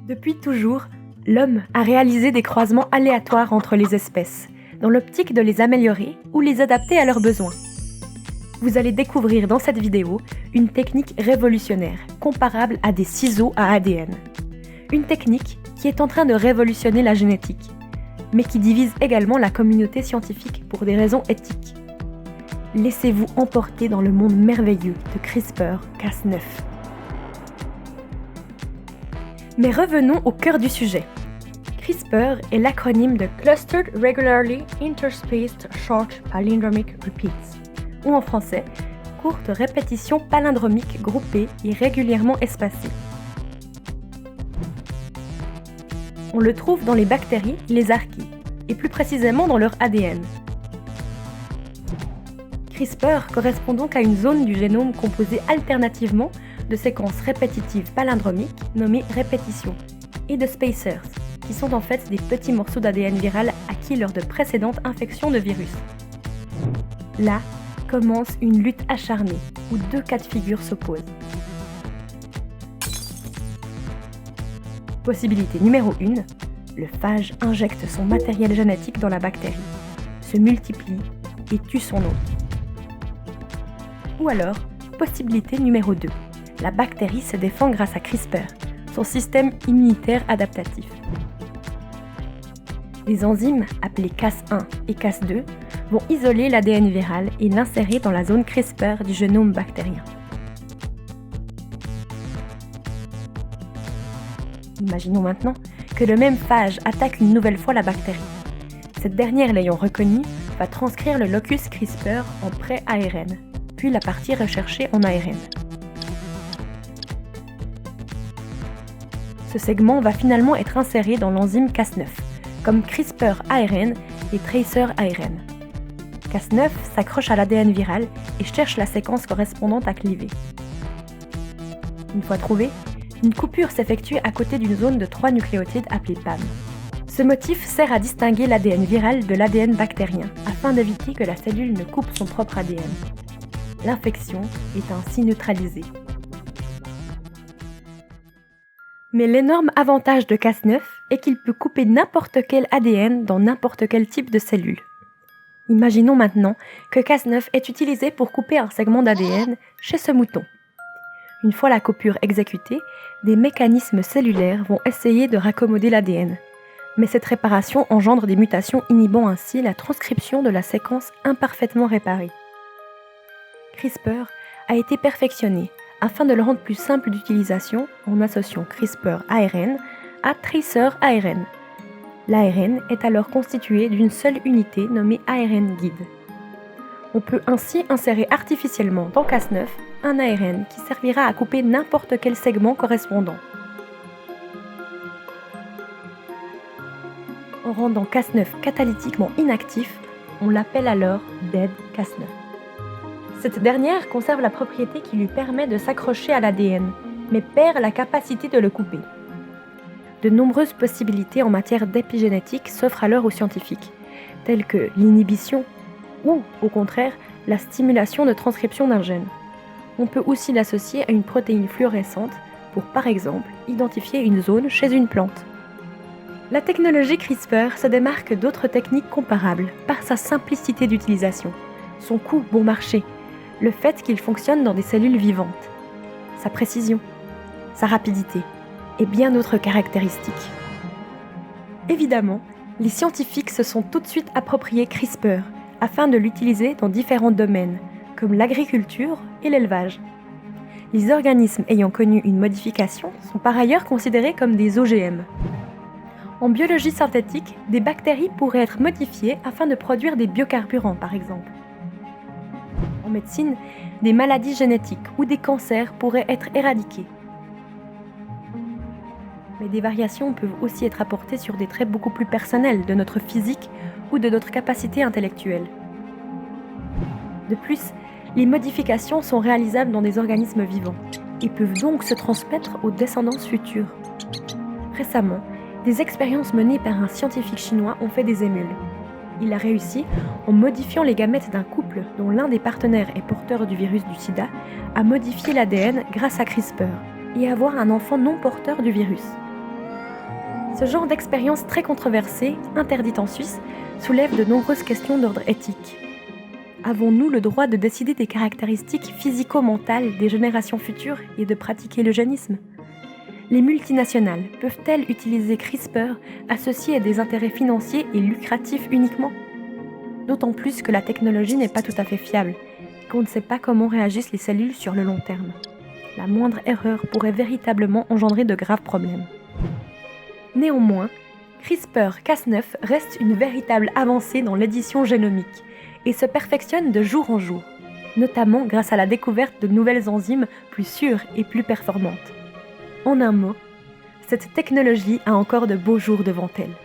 Depuis toujours, l'homme a réalisé des croisements aléatoires entre les espèces, dans l'optique de les améliorer ou les adapter à leurs besoins. Vous allez découvrir dans cette vidéo une technique révolutionnaire, comparable à des ciseaux à ADN. Une technique qui est en train de révolutionner la génétique, mais qui divise également la communauté scientifique pour des raisons éthiques. Laissez-vous emporter dans le monde merveilleux de CRISPR-Cas9. Mais revenons au cœur du sujet. CRISPR est l'acronyme de Clustered Regularly Interspaced Short Palindromic Repeats, ou en français, courte répétition palindromique groupée et régulièrement espacée. On le trouve dans les bactéries et les archées, et plus précisément dans leur ADN. CRISPR correspond donc à une zone du génome composée alternativement de séquences répétitives palindromiques nommées répétitions et de spacers, qui sont en fait des petits morceaux d'ADN viral acquis lors de précédentes infections de virus. Là commence une lutte acharnée où deux cas de figure s'opposent. Possibilité numéro 1, le phage injecte son matériel génétique dans la bactérie, se multiplie et tue son hôte. Ou alors, possibilité numéro 2, la bactérie se défend grâce à CRISPR, son système immunitaire adaptatif. Les enzymes, appelées Cas1 et Cas2, vont isoler l'ADN viral et l'insérer dans la zone CRISPR du génome bactérien. Imaginons maintenant que le même phage attaque une nouvelle fois la bactérie. Cette dernière l'ayant reconnu, va transcrire le locus CRISPR en pré-ARN, puis la partie recherchée en ARN. Ce segment va finalement être inséré dans l'enzyme Cas9, comme CRISPR-ARN et TracerARN. Cas9 s'accroche à l'ADN viral et cherche la séquence correspondante à cliver. Une fois trouvée, une coupure s'effectue à côté d'une zone de 3 nucléotides appelée PAM. Ce motif sert à distinguer l'ADN viral de l'ADN bactérien, afin d'éviter que la cellule ne coupe son propre ADN. L'infection est ainsi neutralisée. Mais l'énorme avantage de Cas9 est qu'il peut couper n'importe quel ADN dans n'importe quel type de cellule. Imaginons maintenant que Cas9 est utilisé pour couper un segment d'ADN chez ce mouton. Une fois la coupure exécutée, des mécanismes cellulaires vont essayer de raccommoder l'ADN. Mais cette réparation engendre des mutations inhibant ainsi la transcription de la séquence imparfaitement réparée. CRISPR a été perfectionné afin de le rendre plus simple d'utilisation en associant CRISPR-ARN à TracerARN. L'ARN est alors constitué d'une seule unité nommée ARN guide. On peut ainsi insérer artificiellement dans Cas9 un ARN qui servira à couper n'importe quel segment correspondant. En rendant Cas9 catalytiquement inactif, on l'appelle alors Dead Cas9. Cette dernière conserve la propriété qui lui permet de s'accrocher à l'ADN, mais perd la capacité de le couper. De nombreuses possibilités en matière d'épigénétique s'offrent alors aux scientifiques, telles que l'inhibition ou, au contraire, la stimulation de transcription d'un gène. On peut aussi l'associer à une protéine fluorescente pour, par exemple, identifier une zone chez une plante. La technologie CRISPR se démarque d'autres techniques comparables par sa simplicité d'utilisation, son coût bon marché, le fait qu'il fonctionne dans des cellules vivantes, sa précision, sa rapidité et bien d'autres caractéristiques. Évidemment, les scientifiques se sont tout de suite appropriés CRISPR afin de l'utiliser dans différents domaines, comme l'agriculture et l'élevage. Les organismes ayant connu une modification sont par ailleurs considérés comme des OGM. En biologie synthétique, des bactéries pourraient être modifiées afin de produire des biocarburants, par exemple. En médecine, des maladies génétiques ou des cancers pourraient être éradiqués. Mais des variations peuvent aussi être apportées sur des traits beaucoup plus personnels de notre physique ou de notre capacité intellectuelle. De plus, les modifications sont réalisables dans des organismes vivants et peuvent donc se transmettre aux descendances futures. Récemment, des expériences menées par un scientifique chinois ont fait des émules. Il a réussi, en modifiant les gamètes d'un couple dont l'un des partenaires est porteur du virus du sida, à modifier l'ADN grâce à CRISPR et avoir un enfant non porteur du virus. Ce genre d'expérience très controversée, interdite en Suisse, soulève de nombreuses questions d'ordre éthique. Avons-nous le droit de décider des caractéristiques physico-mentales des générations futures et de pratiquer l'eugénisme ? Les multinationales peuvent-elles utiliser CRISPR associé à des intérêts financiers et lucratifs uniquement ? D'autant plus que la technologie n'est pas tout à fait fiable et qu'on ne sait pas comment réagissent les cellules sur le long terme. La moindre erreur pourrait véritablement engendrer de graves problèmes. Néanmoins, CRISPR-Cas9 reste une véritable avancée dans l'édition génomique et se perfectionne de jour en jour, notamment grâce à la découverte de nouvelles enzymes plus sûres et plus performantes. En un mot, cette technologie a encore de beaux jours devant elle.